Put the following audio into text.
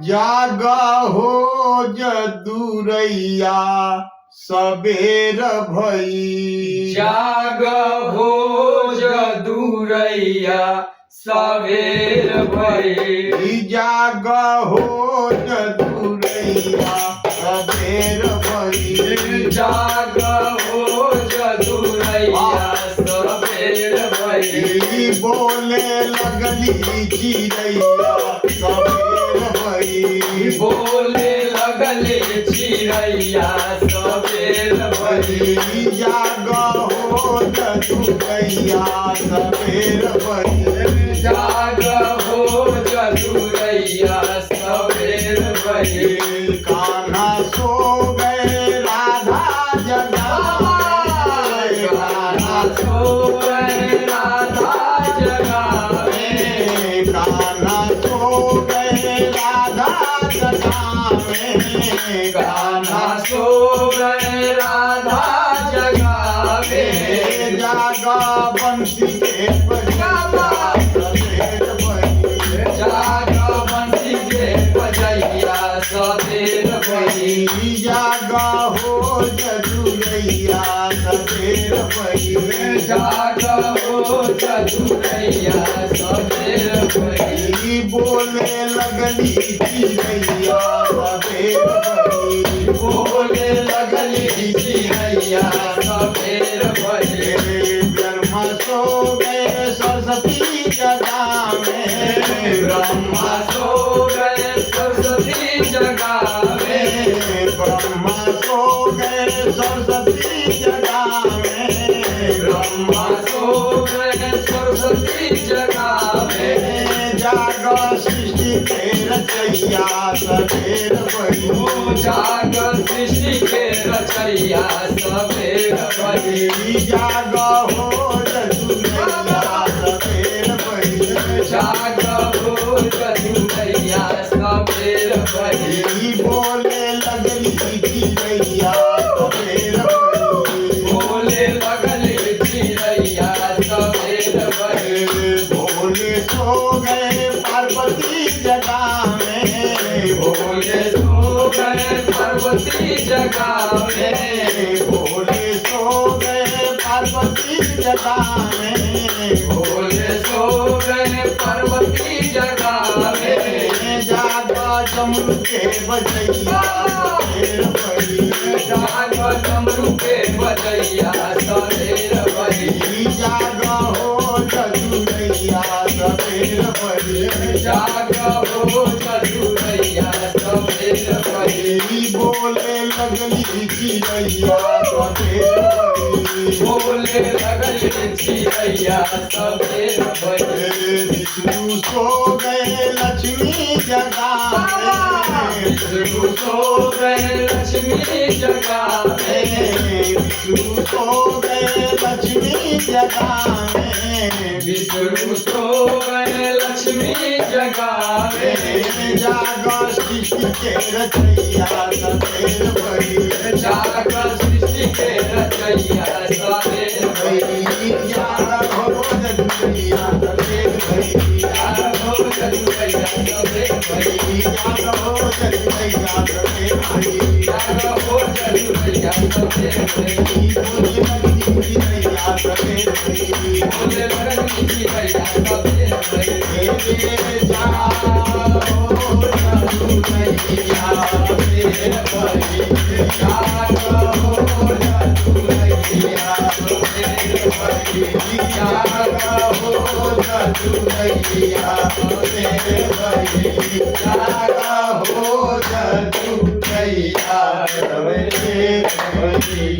जागा हो जदुरैया सबेर भई। जाग हो जदुरैया सवेर भई। जागा हो जदुरैया सबेर भई। जाग हो जदुरैया सवेर भई। बोले लगली चिड़ैया सबेर भई। बोले लगले चिड़ैया सवेर भई। जागा हो जदुरैया सबेर भई। जाग हो जदुरैया सवेर भई। कान्हा सो गए राधा जगावे। कान्हा सो गए राधा जगावे। कान्हा सो गए राधा जगावे। कान्हा सो गए राधा जगावे। जागा बंसी के बजावा सबेर भई। जागा बंसी के बजैया सवेर भई। जागा हो जदुरैया सबेर भई। जागा हो जदुरैया सवेर भई। बोले लगली चिड़ैया सबेर भई। बोले लगली चिड़ैया सवेर भई। ब्रह्मा सो गए सरस्वती जगावे। ब्रह्मा सो गए सरस्वती जगावे। ब्रह्मा सो गए सरस्वती जगावे। ब्रह्मा सो गए सरस्वती जगावे। जागा सृष्टि के रचैया सबेर भई। जाग सृष्टि के रचैया सवेर भई। जागा हो जदुरैया सबेर भई। जाग हो जदुरैया सवेर भई। बोले लगली चिड़ैया सबेर भई। बोले लगले चिड़ैया सवेर भई। भोले सो गए पार्वती जगावे। भोले सो गए पार्वती जगावे। भोले सो गए पार्वती जगावे। भोले सो गए पार्वती जगावे। जागा डमरू के बजैया सबेर भई। जाग डमरू के बजैया सवेर भई। जागा हो जदुरैया सबेर भई। जाग हो जदुरैया सवेर भई। बोले लगली चिड़ैया सबेर भई। बोले लगले चिड़ैया सवेर भई। विष्णु सो गए लक्ष्मी जगावे। विष्णु सो गए लक्ष्मी जगावे। विष्णु सो गए लक्ष्मी जगावे। विष्णु सो गए लक्ष्मी जगावे। जागा सृष्टि के रचैया सबेर भई। जाग सृष्टि के रचैया सवेर भई। जागा हो जदुरैया सबेर भई। जाग हो जदुरैया सवेर भई। जागा हो जदुरैया सबेर भई। जाग हो जदुरैया सवेर भई। बोले लगली चिड़ैया सबेर भई। बोले लगली चिड़ैया सवेर भई। जागा हो जदुरैया सबेर भई। जाग हो जदुरैया सवेर भई। जागा हो जदुरैया सबेर भई। जागा हो जदुरैया सबेर भई।